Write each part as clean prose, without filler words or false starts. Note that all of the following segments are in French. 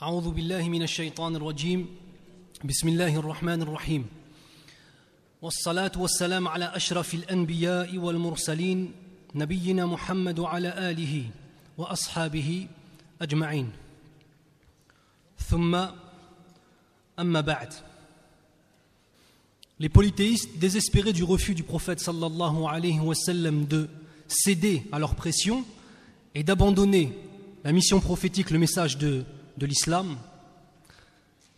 أعوذ بالله من الشيطان الرجيم بسم الله الرحمن الرحيم والصلاة والسلام على أشرف الأنبياء والمرسلين نبينا محمد وعلى آله وأصحابه أجمعين ثم أما بعد. Les polythéistes, désespérés du refus du prophète sallallahu alayhi wa sallam de céder à leur pression et d'abandonner la mission prophétique, le message de l'islam,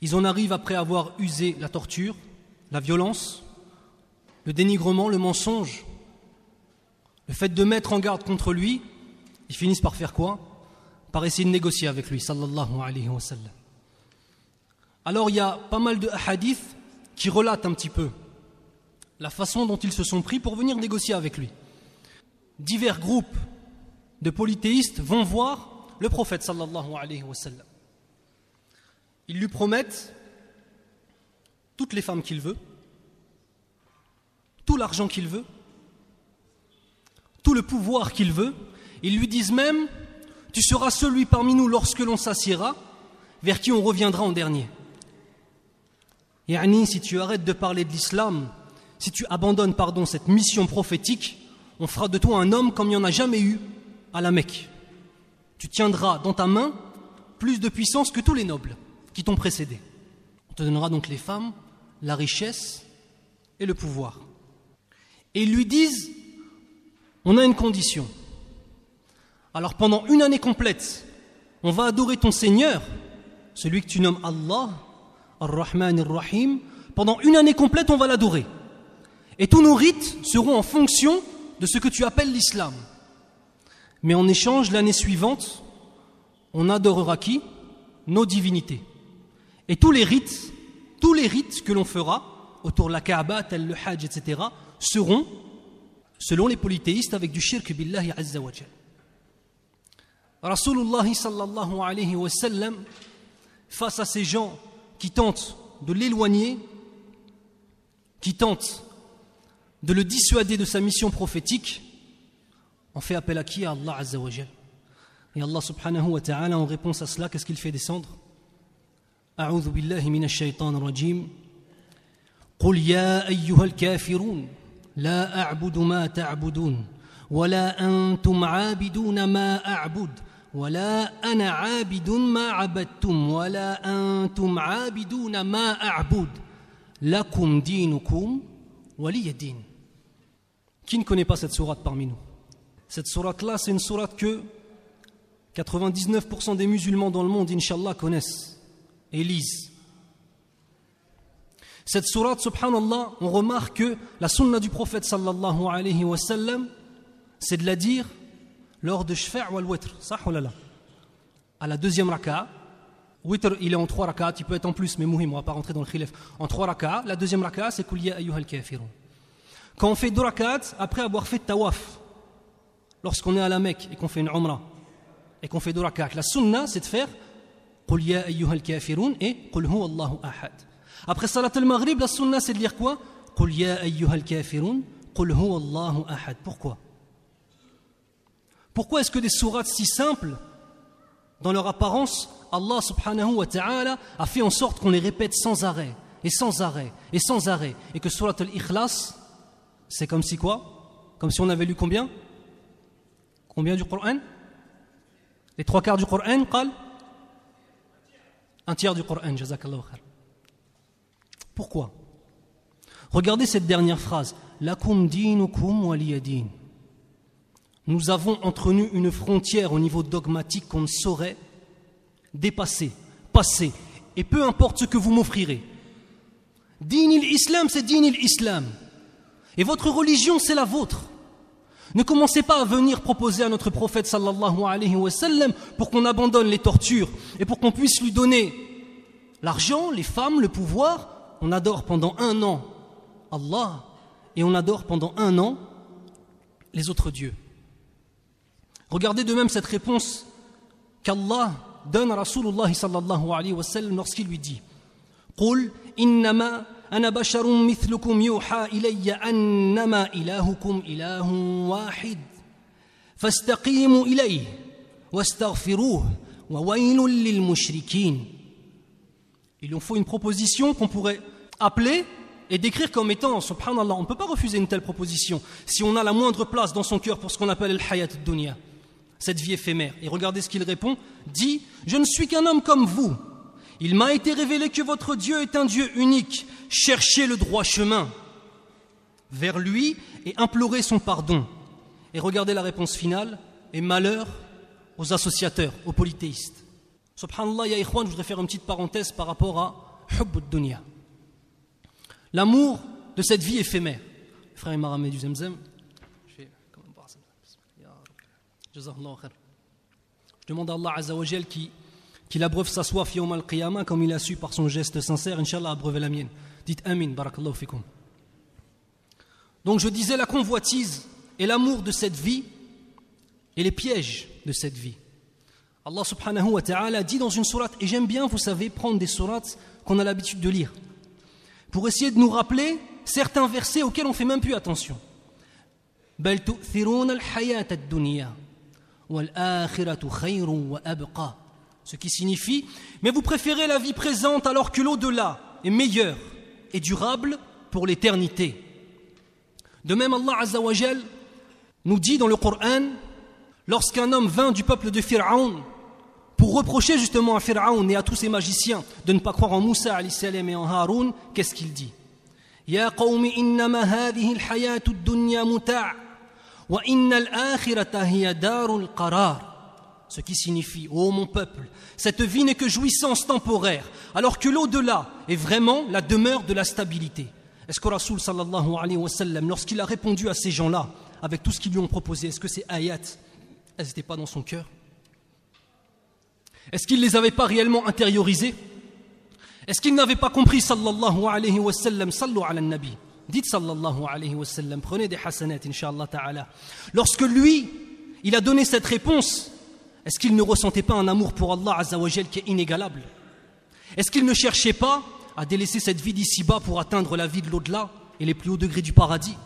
ils en arrivent après avoir usé la torture, la violence, le dénigrement, le mensonge, le fait de mettre en garde contre lui. Ils finissent par faire quoi? Par essayer de négocier avec lui, sallallahu alayhi wa sallam. Alors il y a pas mal de hadiths qui relatent un petit peu la façon dont ils se sont pris pour venir négocier avec lui. Divers groupes de polythéistes vont voir le prophète sallallahu alayhi wa sallam. Ils lui promettent toutes les femmes qu'il veut, tout l'argent qu'il veut, tout le pouvoir qu'il veut. Ils lui disent même: tu seras celui parmi nous lorsque l'on s'assiera, vers qui on reviendra en dernier. Yani, si tu arrêtes de parler de l'islam, si tu abandonnes cette mission prophétique, on fera de toi un homme comme il n'y en a jamais eu à la Mecque. Tu tiendras dans ta main plus de puissance que tous les nobles qui t'ont précédé. On te donnera donc les femmes, la richesse et le pouvoir. Et ils lui disent: on a une condition. Alors pendant une année complète, on va adorer ton Seigneur, celui que tu nommes Allah, Ar-Rahman Ar-Rahim. Pendant une année complète, on va l'adorer. Et tous nos rites seront en fonction de ce que tu appelles l'islam. Mais en échange, l'année suivante, on adorera qui? Nos divinités. Et tous les rites que l'on fera autour de la Kaaba, tel le Hajj, etc., seront, selon les polythéistes, avec du shirk billahi azza wa jal. Rasulullah sallallahu alayhi wa sallam, face à ces gens qui tentent de l'éloigner, qui tentent de le dissuader de sa mission prophétique, on fait appel à qui? À Allah azza wa jal. Et Allah subhanahu wa ta'ala, en réponse à cela, qu'est-ce qu'il fait descendre? أعوذ بالله من الشيطان الرجيم قل يا أيها الكافرون لا أعبد ما تعبدون ولا أنتم عابدون ما أعبد ولا أنا عابد ما عبدتم ولا أنتم عابدون ما أعبد لكم دينكم ولي دين. Qui ne connaît pas cette sourate parmi nous? Cette sourate-là, c'est une sourate que 99% des musulmans dans le monde, Inch'Allah, connaissent et lisent. Cette sourate, subhanallah, on remarque que la sunna du prophète sallallahu alayhi wa sallam, c'est de la dire lors de shfa' wal witr, sah ou la. À la deuxième raka'a, witr il est en 3 raka'at, il peut être en plus, mais muhim, on ne va pas rentrer dans le khilaf. En 3 raka'at, la deuxième raka'a, c'est Qul ya ayyuhal kafirun. Quand on fait 2 raka'at, après avoir fait tawaf, lorsqu'on est à la Mecque et qu'on fait une umrah, et qu'on fait 2 raka'at, la sunna, c'est de faire Qul ya ayyuhal kafirun et Qul huwa Allahu ahad. Après salat al-maghrib, la sunna, c'est de lire quoi? Qul ya ayyuhal kafirun Qul huwa Allahu ahad. Pourquoi? Pourquoi est-ce que des sourates si simples, dans leur apparence, Allah subhanahu wa ta'ala a fait en sorte qu'on les répète sans arrêt, et sans arrêt, et sans arrêt, et que surat al-Ikhlas, c'est comme si quoi? Comme si on avait lu combien? Combien du Coran? Les 3/4 du Coran, qal? Un tiers du Coran, jazakallahu khair. Pourquoi? Regardez cette dernière phrase. Lakum dinukum waliya din. Nous avons entre nous une frontière au niveau dogmatique qu'on ne saurait dépasser, passer. Et peu importe ce que vous m'offrirez. Dinil Islam, c'est dinil Islam. Et votre religion, c'est la vôtre. Ne commencez pas à venir proposer à notre prophète sallallahu alayhi wa sallam pour qu'on abandonne les tortures et pour qu'on puisse lui donner l'argent, les femmes, le pouvoir. On adore pendant 1 an Allah et on adore pendant 1 an les autres dieux. Regardez de même cette réponse qu'Allah donne à Rasulullah sallallahu alayhi wa sallam lorsqu'il lui dit: Qul innama أنا بشر مثلكم يوحى إلي أنما إلهكم إله واحد فاستقيموا إليه واستغفروه wa waylun lil mushrikin. Il nous faut une proposition qu'on pourrait appeler et décrire comme étant, subhanallah, on ne peut pas refuser une telle proposition si on a la moindre place dans son cœur pour ce qu'on appelle al-hayat ad-dunya, cette vie éphémère. Et regardez ce qu'il répond, dit « Je ne suis qu'un homme comme vous. Il m'a été révélé que votre Dieu est un Dieu unique. Cherchez le droit chemin vers lui et implorez son pardon. » Et regardez la réponse finale, « Et malheur aux associateurs, aux polythéistes. » Subhanallah, ya ikhwan, je voudrais faire une petite parenthèse par rapport à hubb ad-dunya. L'amour de cette vie éphémère. Le frère m'a ramené du zemzem. Je demande à Allah Azza wa Jal qu'il abreuve sa soif yawm al-qiyamah comme il a su par son geste sincère, Inch'Allah, abreuver la mienne. Dites Amin, barakallahu fikum. Donc je disais la convoitise et l'amour de cette vie et les pièges de cette vie. Allah subhanahu wa ta'ala dit dans une sourate, et j'aime bien, vous savez, prendre des sourates qu'on a l'habitude de lire, pour essayer de nous rappeler certains versets auxquels on ne fait même plus attention. بَلْ تُؤْثِرُونَ الْحَيَاةَ الدُّنْيَا وَالْآخِرَةُ خَيْرٌ وَأَبْقَى. Ce qui signifie, mais vous préférez la vie présente alors que l'au-delà est meilleur et durable pour l'éternité. De même, Allah Azza wa Jal nous dit dans le Coran, lorsqu'un homme vint du peuple de Pharaon pour reprocher justement à Pharaon et à tous ses magiciens de ne pas croire en Moussa alayhi salam et en Haroun, qu'est-ce qu'il dit? Ya qawmi innama hadhihi al-hayatu ad-dunya muta' wa inna al-akhirata hiya darul qarar. Ce qui signifie, ô mon peuple, cette vie n'est que jouissance temporaire, alors que l'au-delà est vraiment la demeure de la stabilité. Est-ce que Rasoul sallallahu alayhi wa sallam, lorsqu'il a répondu à ces gens-là, avec tout ce qu'ils lui ont proposé, est-ce que ces ayats, elles n'étaient pas dans son cœur? Est-ce qu'il ne les avait pas réellement intériorisés? Est-ce qu'il n'avait pas compris sallallahu alayhi wa sallam, sallu ala nabi? Dites sallallahu alayhi wa sallam, prenez des hasanat, incha'Allah ta'ala. Lorsque lui, il a donné cette réponse, est-ce qu'il ne ressentait pas un amour pour Allah Azza wa Jal qui est inégalable? Est-ce qu'il ne cherchait pas à délaisser cette vie d'ici-bas pour atteindre la vie de l'au-delà et les plus hauts degrés du paradis?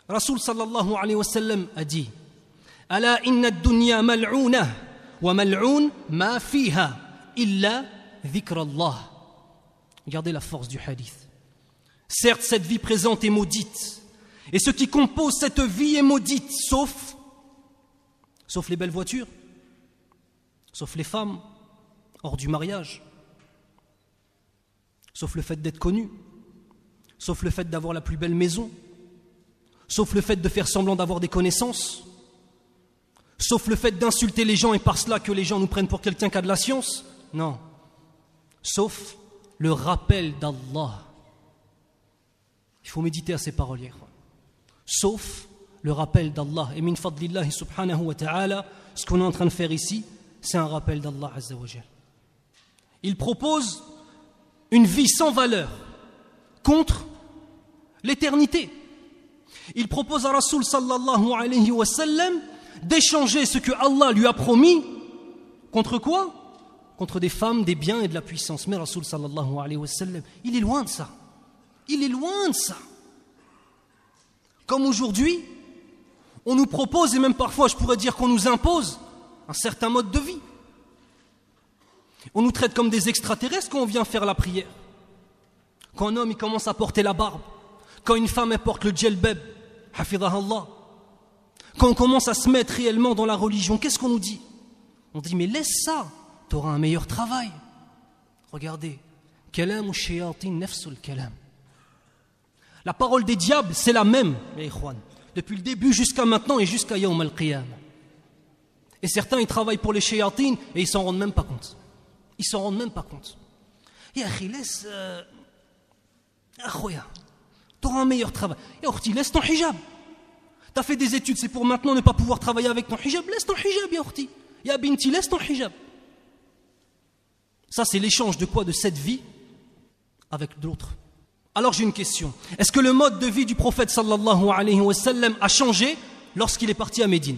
Rasoul sallallahu alayhi wa sallam a dit, Ala inna ad-dunya mal'ounah wa mal'oun ma fiha illa dhikr Allah. Regardez la force du hadith. Certes, cette vie présente est maudite, et ce qui compose cette vie est maudite, sauf les belles voitures, sauf les femmes hors du mariage, sauf le fait d'être connu, sauf le fait d'avoir la plus belle maison, sauf le fait de faire semblant d'avoir des connaissances, sauf le fait d'insulter les gens et par cela que les gens nous prennent pour quelqu'un qui a de la science. Non, sauf le rappel d'Allah. Il faut méditer à ces paroles. Sauf le rappel d'Allah. Et min fadlillahi subhanahu wa ta'ala, ce qu'on est en train de faire ici, c'est un rappel d'Allah Azza wa Jal. Il propose une vie sans valeur contre l'éternité. Il propose à Rasoul sallallahu alayhi wa sallam d'échanger ce que Allah lui a promis contre quoi? Contre des femmes, des biens et de la puissance. Mais Rasoul sallallahu alayhi wa sallam, il est loin de ça. Il est loin de ça. Comme aujourd'hui, on nous propose, et même parfois je pourrais dire qu'on nous impose, un certain mode de vie. On nous traite comme des extraterrestres quand on vient faire la prière. Quand un homme il commence à porter la barbe, quand une femme elle porte le djelbeb, hafidhahallah, quand on commence à se mettre réellement dans la religion, qu'est-ce qu'on nous dit? On dit mais laisse ça, tu auras un meilleur travail. Regardez, kalam ou shayatin nafsul kalam. La parole des diables, c'est la même, les ikhwan, depuis le début jusqu'à maintenant et jusqu'à Yawm al-Qiyamah. Et certains, ils travaillent pour les shayatines et ils s'en rendent même pas compte. Ils s'en rendent même pas compte. Ya akhi, laisse... Akhoya, t'auras un meilleur travail. Ya akhti, laisse ton hijab. T'as fait des études, c'est pour maintenant ne pas pouvoir travailler avec ton hijab. Laisse ton hijab, ya akhti. Ya binti, laisse ton hijab. Ça, c'est l'échange de quoi? De cette vie avec l'autre. Alors j'ai une question. Est-ce que le mode de vie du prophète sallallahu alayhi wa sallam a changé lorsqu'il est parti à Médine?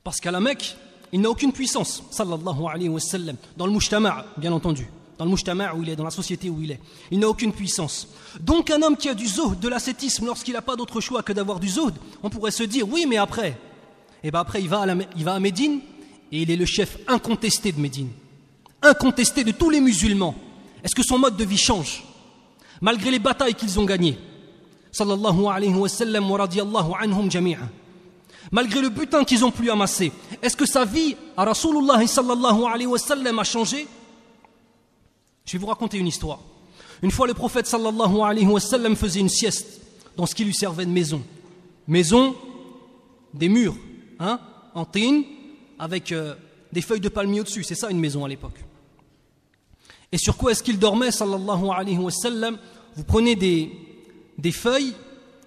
Parce qu'à la Mecque, il n'a aucune puissance, sallallahu alayhi wa sallam. Dans le mujtama', bien entendu. Dans le mujtama' où il est, dans la société où il est. Il n'a aucune puissance. Donc un homme qui a du zuhd, de l'ascétisme, lorsqu'il n'a pas d'autre choix que d'avoir du zuhd, on pourrait se dire, oui mais après. Et bien après il va à Médine et il est le chef incontesté de Médine, incontesté de tous les musulmans. Est-ce que son mode de vie change malgré les batailles qu'ils ont gagnées? Sallallahu alayhi wa sallam wa radiyallahu anhum jami'a. Malgré le butin qu'ils ont pu amasser, est-ce que sa vie à Rasulullah sallallahu alayhi wa sallam a changé? Je vais vous raconter une histoire. Une fois, le prophète sallallahu alayhi wa sallam faisait une sieste dans ce qui lui servait de maison. Maison, des murs, en tine, avec des feuilles de palmier au-dessus. C'est ça une maison à l'époque. Et sur quoi est-ce qu'il dormait, sallallahu alayhi wa sallam? Vous prenez des feuilles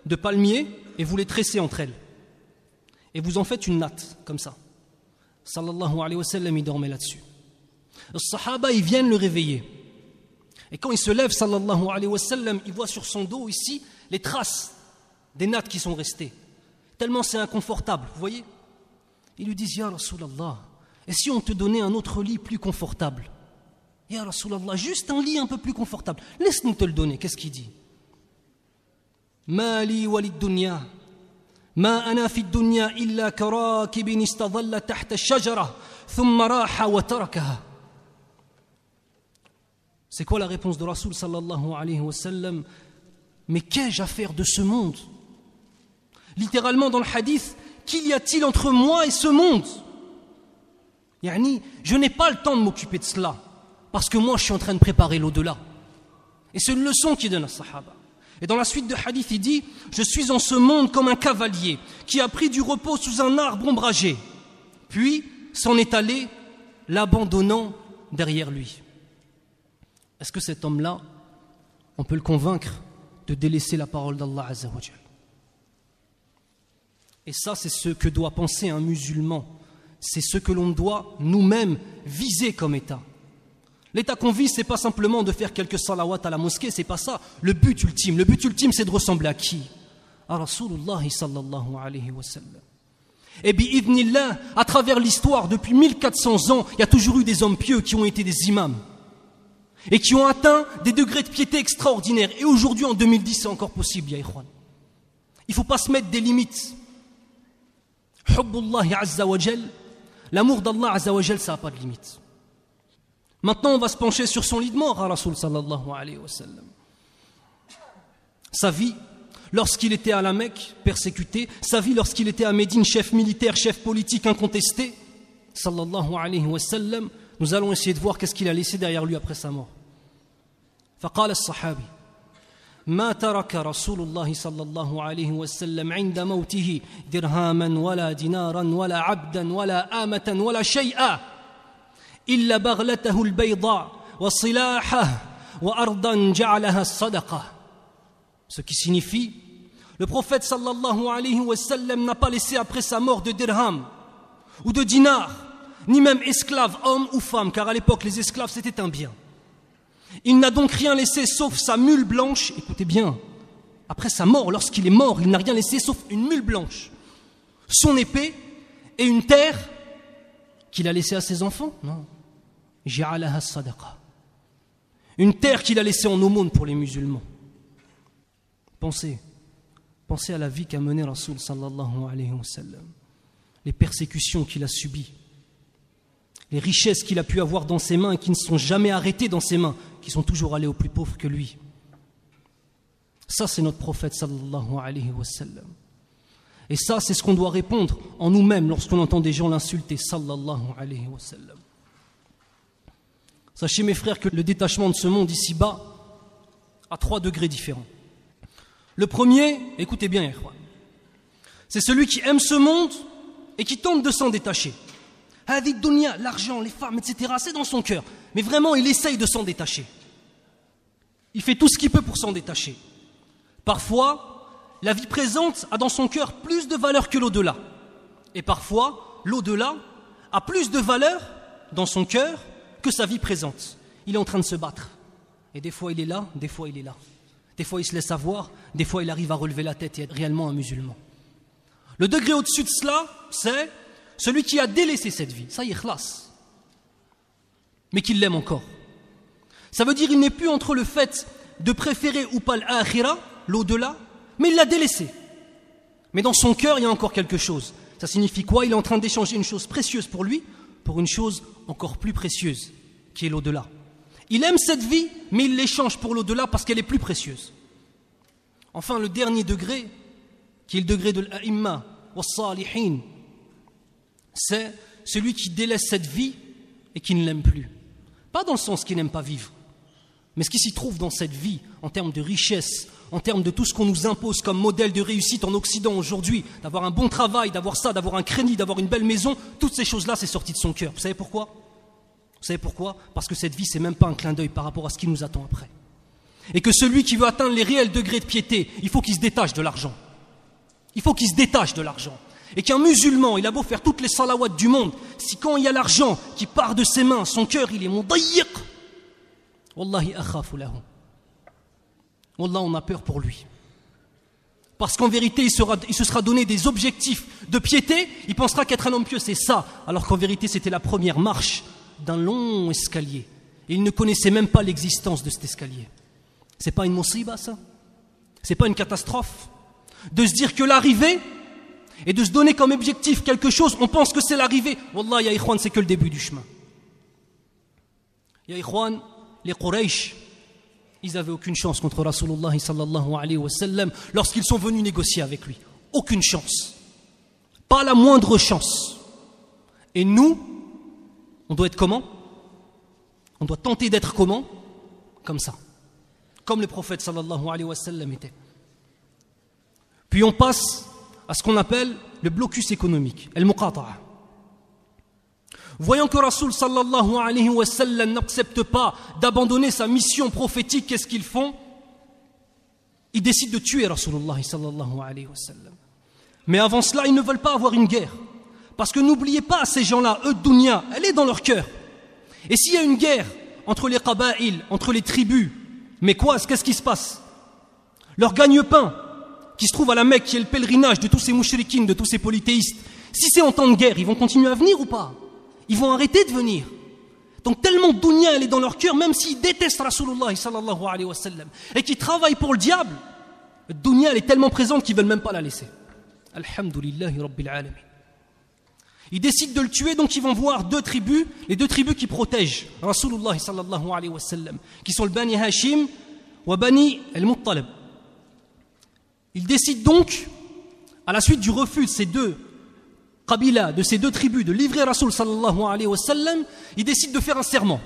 de palmier et vous les tressez entre elles. Et vous en faites une natte, comme ça. Sallallahu alayhi wa sallam, il dormait là-dessus. Les sahaba, ils viennent le réveiller. Et quand il se lève, sallallahu alayhi wa sallam, il voit sur son dos, ici, les traces des nattes qui sont restées. Tellement c'est inconfortable, vous voyez? Ils lui disent, Ya Rasulallah, et si on te donnait un autre lit plus confortable? Ya Rasulallah, juste un lit un peu plus confortable. Laisse-nous te le donner. Qu'est-ce qu'il dit? Ma li walid dunya. ما أنا في الدنيا إلا كراكب استظل تحت الشجرة ثم راح وتركها. C'est quoi la réponse de Rasoul sallallahu alayhi wa sallam? Mais qu'ai-je à faire de ce monde? Littéralement dans le hadith, qu'il y a-t-il entre moi et ce monde? Yani, je n'ai pas le temps de m'occuper de cela, parce que moi je suis en train de préparer l'au-delà. Et c'est une leçon qu'il donne à Sahaba. Et dans la suite de hadith, il dit, je suis en ce monde comme un cavalier qui a pris du repos sous un arbre ombragé, puis s'en est allé, l'abandonnant derrière lui. Est-ce que cet homme-là, on peut le convaincre de délaisser la parole d'Allah Azza wa Jal? Et ça, c'est ce que doit penser un musulman. C'est ce que l'on doit nous-mêmes viser comme état. L'état qu'on vise, c'est pas simplement de faire quelques salawats à la mosquée, c'est pas ça. Le but ultime, c'est de ressembler à qui? À Rasulullah sallallahu alayhi wa sallam. Et bi'idhnillah, à travers l'histoire, depuis 1400 ans, il y a toujours eu des hommes pieux qui ont été des imams et qui ont atteint des degrés de piété extraordinaires. Et aujourd'hui, en 2010, c'est encore possible, ya ikhwan. Il ne faut pas se mettre des limites. Hubbullahi azza wa jal, l'amour d'Allah azza wa jal, ça n'a pas de limite. Maintenant, on va se pencher sur son lit de mort, à Rasoul sallallahu alayhi wa sallam. Sa vie, lorsqu'il était à la Mecque, persécuté, sa vie lorsqu'il était à Médine, chef militaire, chef politique incontesté, sallallahu alayhi wa sallam, nous allons essayer de voir qu'est-ce qu'il a laissé derrière lui après sa mort. فقال الصحابي ما ترك رسول الله صلى الله عليه وسلم عند موته درهاما ولا دينارا ولا عبدا ولا آمة ولا شيئا إلا بغلته البيضاء وصلاحه وأرضا جعلها الصدقة. Ce qui signifie, le prophète sallallahu alayhi wa sallam n'a pas laissé après sa mort de dirham ou de dinar, ni même esclave, homme ou femme, car à l'époque les esclaves c'était un bien. Il n'a donc rien laissé sauf sa mule blanche. Écoutez bien, après sa mort, lorsqu'il est mort, il n'a rien laissé sauf une mule blanche, son épée et une terre qu'il a laissée à ses enfants. Non, ja'alaha sadaqa, une terre qu'il a laissée en aumône pour les musulmans. Pensez à la vie qu'a menée Rasoul sallallahu alayhi wa sallam, les persécutions qu'il a subies, les richesses qu'il a pu avoir dans ses mains et qui ne sont jamais arrêtées dans ses mains, qui sont toujours allées aux plus pauvres que lui. Ça, c'est notre prophète sallallahu alayhi wa sallam. Et ça, c'est ce qu'on doit répondre en nous-mêmes lorsqu'on entend des gens l'insulter, sallallahu alayhi wa sallam. Sachez, mes frères, que le détachement de ce monde ici-bas a 3 degrés différents. Le premier, écoutez bien, c'est celui qui aime ce monde et qui tente de s'en détacher. Hadith dunya, l'argent, les femmes, etc., c'est dans son cœur. Mais vraiment, il essaye de s'en détacher. Il fait tout ce qu'il peut pour s'en détacher. Parfois, la vie présente a dans son cœur plus de valeur que l'au-delà. Et parfois, l'au-delà a plus de valeur dans son cœur que sa vie présente. Il est en train de se battre. Et des fois, il est là, des fois, il est là. Des fois, il se laisse avoir, des fois, il arrive à relever la tête et être réellement un musulman. Le degré au-dessus de cela, c'est celui qui a délaissé cette vie. Ça y est, khlas. Mais qu'il l'aime encore. Ça veut dire qu'il n'est plus entre le fait de préférer ou pas l'akhira, l'au-delà, mais il l'a délaissé. Mais dans son cœur, il y a encore quelque chose. Ça signifie quoi? Il est en train d'échanger une chose précieuse pour lui pour une chose encore plus précieuse, qui est l'au-delà. Il aime cette vie, mais il l'échange pour l'au-delà parce qu'elle est plus précieuse. Enfin, le dernier degré, qui est le degré de l'a'imma wa salihin, c'est celui qui délaisse cette vie et qui ne l'aime plus. Pas dans le sens qu'il n'aime pas vivre, mais ce qui s'y trouve dans cette vie, en termes de richesse, en termes de tout ce qu'on nous impose comme modèle de réussite en Occident aujourd'hui, d'avoir un bon travail, d'avoir ça, d'avoir un crédit, d'avoir une belle maison, toutes ces choses-là, c'est sorti de son cœur. Vous savez pourquoi ? Vous savez pourquoi ? Parce que cette vie, c'est même pas un clin d'œil par rapport à ce qui nous attend après. Et que celui qui veut atteindre les réels degrés de piété, il faut qu'il se détache de l'argent. Il faut qu'il se détache de l'argent. Et qu'un musulman, il a beau faire toutes les salawats du monde, si quand il y a l'argent qui part de ses mains, son cœur, il est mudayyiq, wallahi akhafu lahu. Wallah, on a peur pour lui. Parce qu'en vérité, il se sera donné des objectifs de piété, il pensera qu'être un homme pieux, c'est ça, alors qu'en vérité, c'était la première marche d'un long escalier. Et il ne connaissait même pas l'existence de cet escalier. C'est pas une musiba, ça? C'est pas une catastrophe? De se dire que l'arrivée, et de se donner comme objectif quelque chose, on pense que c'est l'arrivée. Wallah, ya ikhwan, c'est que le début du chemin. Ya ikhwan, les Quraysh, ils n'avaient aucune chance contre Rasulullah sallallahu alayhi wa sallam lorsqu'ils sont venus négocier avec lui. Aucune chance. Pas la moindre chance. Et nous, on doit être comment? On doit tenter d'être comment? Comme ça. Comme le prophète sallallahu alayhi wa sallam était. Puis on passe à ce qu'on appelle le blocus économique, al-muqata'a. Voyant que Rasul sallallahu alayhi wa sallam n'accepte pas d'abandonner sa mission prophétique, qu'est-ce qu'ils font? Ils décident de tuer Rasulullah sallallahu alayhi wa sallam. Mais avant cela, ils ne veulent pas avoir une guerre. Parce que n'oubliez pas, ces gens-là, eux, dunya, elle est dans leur cœur. Et s'il y a une guerre entre les qaba'il, entre les tribus, mais quoi, qu'est-ce qui se passe? Leur gagne-pain, qui se trouve à la Mecque, qui est le pèlerinage de tous ces mouchrikines, de tous ces polythéistes, si c'est en temps de guerre, ils vont continuer à venir ou pas? Ils vont arrêter de venir. Donc tellement dunya, elle est dans leur cœur, même s'ils détestent Rasulullah sallallahu alayhi wa sallam, et qu'ils travaillent pour le diable, dunya, elle est tellement présente qu'ils ne veulent même pas la laisser. Alhamdulillahi rabbil alamin. Ils décident de le tuer, donc ils vont voir deux tribus, les deux tribus qui protègent Rasulullah sallallahu alayhi wa sallam, qui sont le Bani Hashim ou Bani al-Muttalib. Ils décident donc, à la suite du refus de ces deux Qabila, de ces deux tribus, de livrer Rasul sallallahu alayhi wa sallam, ils décident de faire un serment.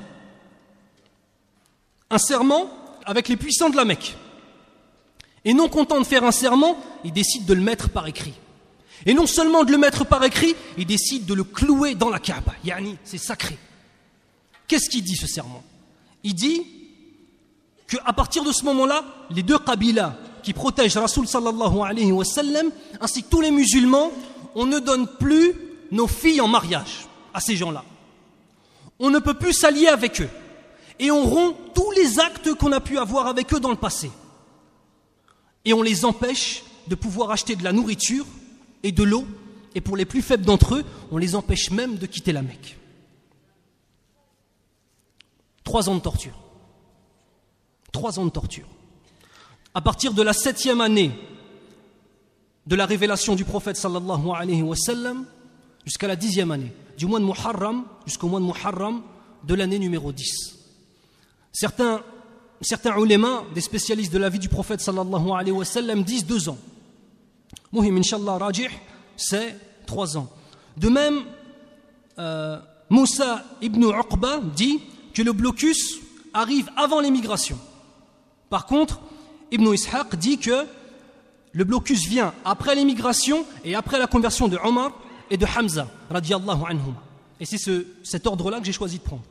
Un serment avec les puissants de la Mecque. Et non content de faire un serment, ils décident de le mettre par écrit. Et non seulement de le mettre par écrit, ils décident de le clouer dans la Kaaba. Yani, c'est sacré. Qu'est-ce qu'il dit ce serment? Il dit qu'à partir de ce moment-là, les deux Qabila qui protègent Rasul sallallahu alayhi wa sallam, ainsi que tous les musulmans, on ne donne plus nos filles en mariage à ces gens-là. On ne peut plus s'allier avec eux. Et on rompt tous les actes qu'on a pu avoir avec eux dans le passé. Et on les empêche de pouvoir acheter de la nourriture et de l'eau. Et pour les plus faibles d'entre eux, on les empêche même de quitter la Mecque. 3 ans de torture. 3 ans de torture. À partir de la 7e année de la révélation du prophète sallallahu alayhi wa sallam jusqu'à la 10e année, du mois de Muharram jusqu'au mois de Muharram de l'année numéro 10. Certains ulémas, des spécialistes de la vie du prophète sallallahu alayhi wa sallam, disent 2 ans. Muhim, inshallah, rajih, c'est 3 ans. De même, Moussa ibn Uqba dit que le blocus arrive avant l'émigration. Par contre, Ibn Ishaq dit que le blocus vient après l'émigration et après la conversion de Omar et de Hamza, radiyallahu anhum. Et c'est cet ordre-là que j'ai choisi de prendre.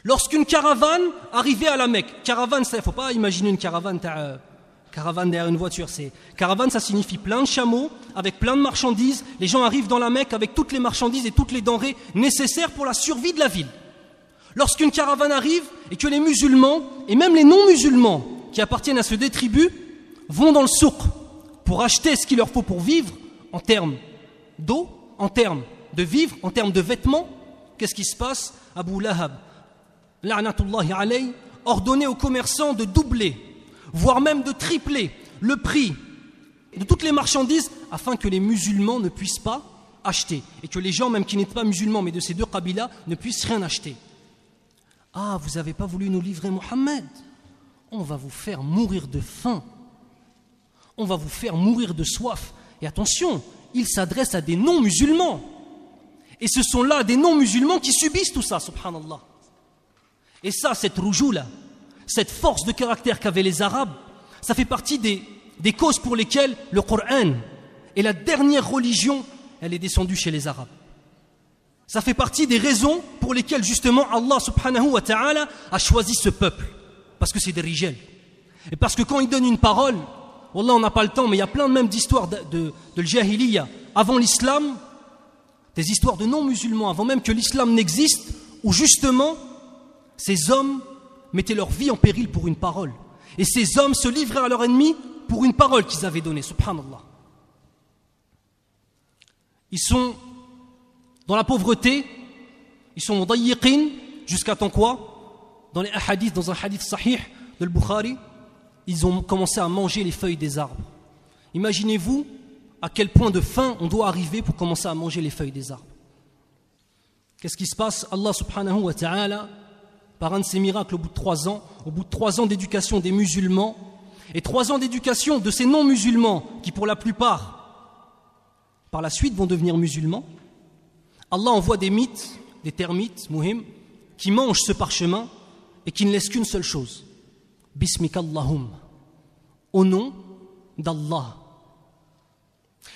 Lorsqu'une caravane arrivait à la Mecque, caravane, il ne faut pas imaginer une caravane derrière une voiture. Caravane, ça signifie plein de chameaux, avec plein de marchandises. Les gens arrivent dans la Mecque avec toutes les marchandises et toutes les denrées nécessaires pour la survie de la ville. Lorsqu'une caravane arrive et que les musulmans, et même les non-musulmans qui appartiennent à ces deux tribus, vont dans le souk pour acheter ce qu'il leur faut pour vivre en termes d'eau, en termes de vivre, en termes de vêtements, qu'est-ce qui se passe? Abu Lahab, la'natullahi alayhi, ordonnait aux commerçants de doubler, voire même de tripler le prix de toutes les marchandises afin que les musulmans ne puissent pas acheter. Et que les gens, même qui n'étaient pas musulmans, mais de ces deux qabilas, ne puissent rien acheter. Ah, vous n'avez pas voulu nous livrer Mohammed? On va vous faire mourir de faim. On va vous faire mourir de soif. Et attention, il s'adresse à des non-musulmans. Et ce sont là des non-musulmans qui subissent tout ça, subhanallah. Et ça, cette roujoula, cette force de caractère qu'avaient les Arabes, ça fait partie des causes pour lesquelles le Coran est la dernière religion, elle est descendue chez les Arabes. Ça fait partie des raisons pour lesquelles justement Allah subhanahu wa ta'ala a choisi ce peuple. Parce que c'est des rijals. Et parce que quand il donne une parole, wallah on n'a pas le temps, mais il y a plein même d'histoires de l'jahiliya avant l'islam, des histoires de non-musulmans avant même que l'islam n'existe, où justement ces hommes mettaient leur vie en péril pour une parole. Et ces hommes se livraient à leur ennemi pour une parole qu'ils avaient donnée, subhanallah. Ils sont dans la pauvreté, ils sont mudayyiqin, jusqu'à temps quoi? Dans les hadiths, dans un hadith sahih de Bukhari, ils ont commencé à manger les feuilles des arbres. Imaginez-vous à quel point de faim on doit arriver pour commencer à manger les feuilles des arbres. Qu'est-ce qui se passe? Allah subhanahu wa ta'ala, par un de ses miracles au bout de 3 ans d'éducation des musulmans, et 3 ans d'éducation de ces non-musulmans, qui pour la plupart, par la suite vont devenir musulmans, Allah envoie des mythes, des termites, muhim, qui mangent ce parchemin et qui ne laissent qu'une seule chose. Bismikallahum, au nom d'Allah.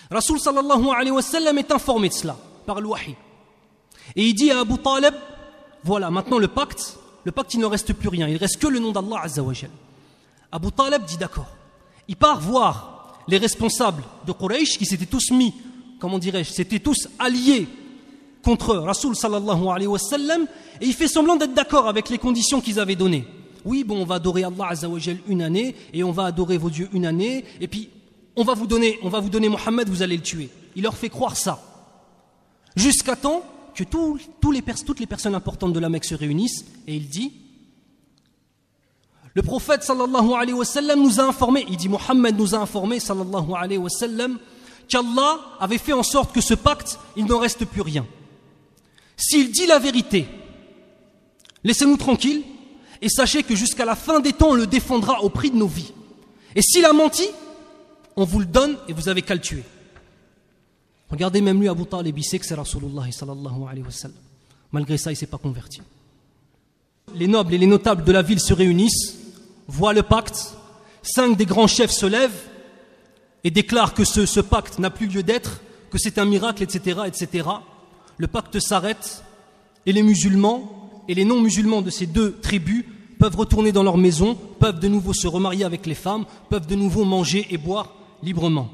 Rasoul sallallahu alayhi wa sallam est informé de cela par le wahi. Et il dit à Abu Talib, voilà, maintenant le pacte il ne reste plus rien, il ne reste que le nom d'Allah azza wa jal. Abu Talib dit d'accord. Il part voir les responsables de Quraysh qui s'étaient tous mis, comment dirais-je, s'étaient tous alliés contre Rasoul sallallahu alayhi wa sallam, et il fait semblant d'être d'accord avec les conditions qu'ils avaient données. Oui, bon, on va adorer Allah azza wa jal une année, et on va adorer vos dieux une année, et puis on va vous donner Mohammed, vous allez le tuer. Il leur fait croire ça. Jusqu'à temps que toutes les personnes importantes de la Mecque se réunissent, et il dit, le prophète sallallahu alayhi wa sallam nous a informé, il dit Mohammed nous a informé sallallahu alayhi wa sallam, qu'Allah avait fait en sorte que ce pacte, il n'en reste plus rien. S'il dit la vérité, laissez-nous tranquilles, et sachez que jusqu'à la fin des temps, on le défendra au prix de nos vies. Et s'il a menti, on vous le donne et vous avez qu'à le tuer. Regardez même lui, Abu Talib, il sait que c'est Rasulullah sallallahu alayhi wa sallam. Malgré ça, il ne s'est pas converti. Les nobles et les notables de la ville se réunissent, voient le pacte, 5 des grands chefs se lèvent et déclarent que ce pacte n'a plus lieu d'être, que c'est un miracle, etc., etc. Le pacte s'arrête et les musulmans et les non-musulmans de ces deux tribus peuvent retourner dans leur maison, peuvent de nouveau se remarier avec les femmes, peuvent de nouveau manger et boire librement.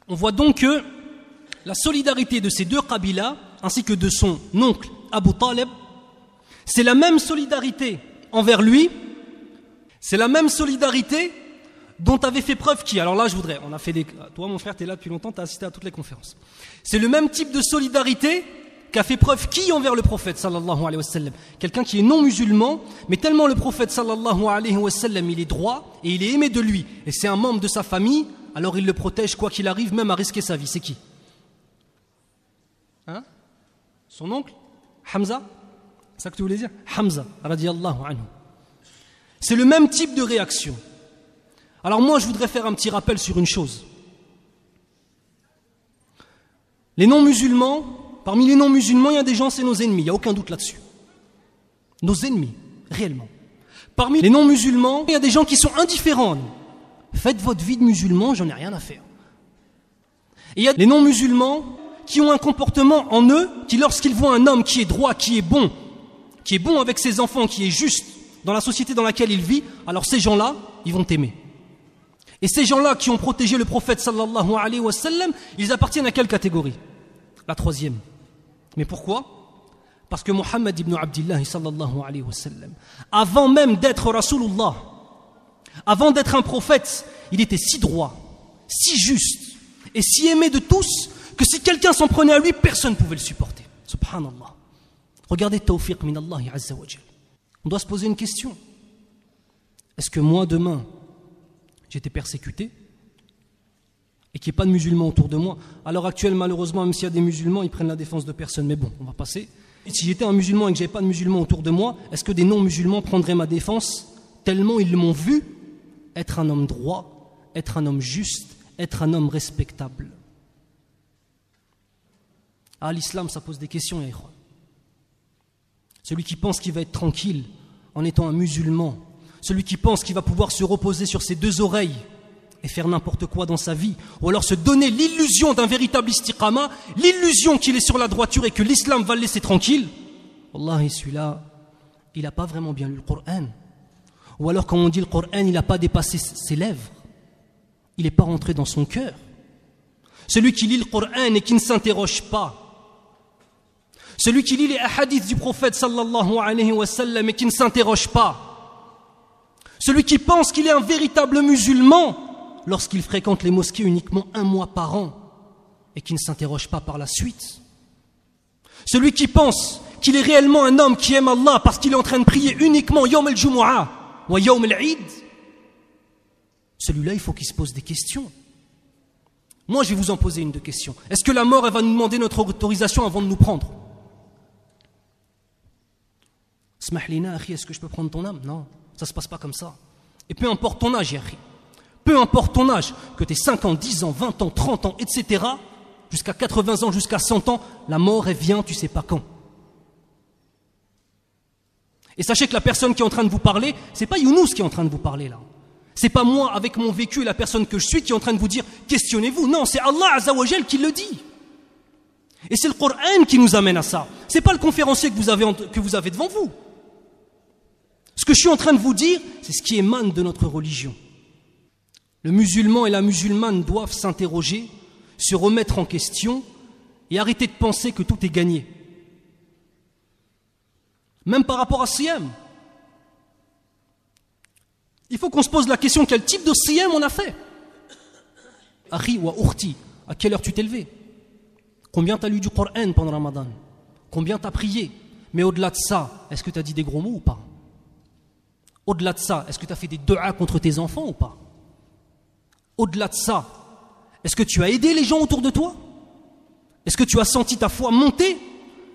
On voit donc que la solidarité de ces deux qabilas, ainsi que de son oncle Abu Talib, c'est la même solidarité envers lui, c'est la même solidarité dont avait fait preuve qui? Alors là, on a fait toi mon frère, tu es là depuis longtemps, tu as assisté à toutes les conférences. C'est le même type de solidarité qu'a fait preuve qui envers le prophète sallallahu alayhi wa sallam? Quelqu'un qui est non musulman, mais tellement le prophète sallallahu alayhi wa sallam, il est droit et il est aimé de lui, et c'est un membre de sa famille, alors il le protège quoi qu'il arrive, même à risquer sa vie. C'est qui? Hein? Son oncle Hamza? C'est ça que tu voulais dire? Hamza, radiyallahu anhu. C'est le même type de réaction. Alors moi, je voudrais faire un petit rappel sur une chose. Les non-musulmans, parmi les non-musulmans, il y a des gens, c'est nos ennemis, il n'y a aucun doute là-dessus. Nos ennemis, réellement. Parmi les non-musulmans, il y a des gens qui sont indifférents. Faites votre vie de musulman, j'en ai rien à faire. Et il y a les non-musulmans qui ont un comportement en eux, qui lorsqu'ils voient un homme qui est droit, qui est bon avec ses enfants, qui est juste dans la société dans laquelle il vit, alors ces gens-là, ils vont t'aimer. Et ces gens-là qui ont protégé le prophète sallallahu alayhi wa sallam, ils appartiennent à quelle catégorie? La troisième. Mais pourquoi? Parce que Muhammad ibn Abdillah sallallahu alayhi wa sallam, avant même d'être Rasulullah, avant d'être un prophète, il était si droit, si juste et si aimé de tous que si quelqu'un s'en prenait à lui, personne ne pouvait le supporter. Subhanallah. Regardez tawfiq min Allah azza wa jal. On doit se poser une question. Est-ce que moi demain, j'étais persécuté? et qu'il n'y ait pas de musulmans autour de moi. À l'heure actuelle, malheureusement, même s'il y a des musulmans, ils prennent la défense de personne. Mais bon, on va passer. Et si j'étais un musulman et que je n'avais pas de musulmans autour de moi, est-ce que des non-musulmans prendraient ma défense tellement ils m'ont vu être un homme droit, être un homme juste, être un homme respectable? Ah, l'islam, ça pose des questions, ya ikhwan. Celui qui pense qu'il va être tranquille en étant un musulman, celui qui pense qu'il va pouvoir se reposer sur ses deux oreilles et faire n'importe quoi dans sa vie, ou alors se donner l'illusion d'un véritable istiqama, l'illusion qu'il est sur la droiture et que l'islam va le laisser tranquille, wallahi, celui-là, il n'a pas vraiment bien lu le Coran. Ou alors, quand on dit le Coran, il n'a pas dépassé ses lèvres, il n'est pas rentré dans son cœur. Celui qui lit le Coran et qui ne s'interroge pas, celui qui lit les hadiths du prophète sallallahu alayhi wa sallam et qui ne s'interroge pas, celui qui pense qu'il est un véritable musulman lorsqu'il fréquente les mosquées uniquement 1 mois par an et qui ne s'interroge pas par la suite, celui qui pense qu'il est réellement un homme qui aime Allah parce qu'il est en train de prier uniquement Yawm al-Jumu'ah ou Yawm al-Eid, celui-là il faut qu'il se pose des questions. Moi je vais vous en poser une de questions. Est-ce que la mort elle va nous demander notre autorisation avant de nous prendre? Smahlina, akhi, est-ce que je peux prendre ton âme? Non, ça ne se passe pas comme ça. Et peu importe ton âge, akhi, peu importe ton âge, que tu aies 5 ans, 10 ans, 20 ans, 30 ans, etc., jusqu'à 80 ans, jusqu'à 100 ans, la mort, elle vient, tu ne sais pas quand. Et sachez que la personne qui est en train de vous parler, ce n'est pas Younous qui est en train de vous parler là. Ce n'est pas moi, avec mon vécu et la personne que je suis, qui est en train de vous dire « questionnez-vous ». Non, c'est Allah Azza wa Jal qui le dit. Et c'est le Coran qui nous amène à ça. Ce n'est pas le conférencier que vous avez devant vous. Ce que je suis en train de vous dire, c'est ce qui émane de notre religion. Le musulman et la musulmane doivent s'interroger, se remettre en question et arrêter de penser que tout est gagné. Même par rapport à Siyam. Il faut qu'on se pose la question, quel type de Siyam on a fait? Akhi wa ukhti, à quelle heure tu t'es levé? Combien tu as lu du Coran pendant Ramadan? Combien tu as prié? Mais au-delà de ça, est-ce que tu as dit des gros mots ou pas? Au-delà de ça, est-ce que tu as fait des du'a contre tes enfants ou pas? Au-delà de ça, est-ce que tu as aidé les gens autour de toi? Est-ce que tu as senti ta foi monter?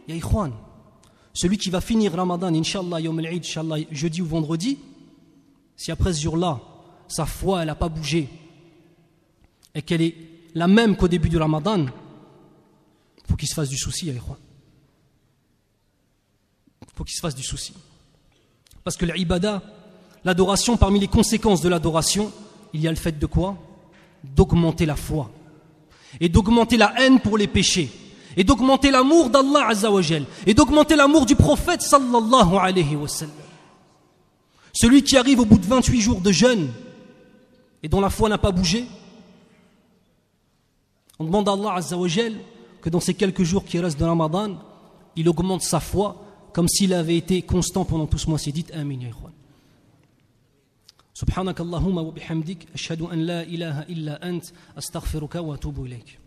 Ya ikhwan, celui qui va finir Ramadan, Inch'Allah, Yawm al-Eid, Inch'Allah, jeudi ou vendredi, si après ce jour-là, sa foi, elle n'a pas bougé, et qu'elle est la même qu'au début du Ramadan, il faut qu'il se fasse du souci, ya ikhwan. Il faut qu'il se fasse du souci. Parce que l'ibada, l'adoration, parmi les conséquences de l'adoration, il y a le fait de quoi? D'augmenter la foi. Et d'augmenter la haine pour les péchés. Et d'augmenter l'amour d'Allah Azza wa Jal. Et d'augmenter l'amour du prophète sallallahu alayhi wa sallam. Celui qui arrive au bout de 28 jours de jeûne et dont la foi n'a pas bougé, on demande à Allah Azza wa Jal que dans ces quelques jours qui restent de Ramadan, il augmente sa foi comme s'il avait été constant pendant tout ce mois. C'est dit Amin ya ikhwan. سبحانك اللهم وبحمدك أشهد أن لا إله إلا أنت أستغفرك وأتوب إليك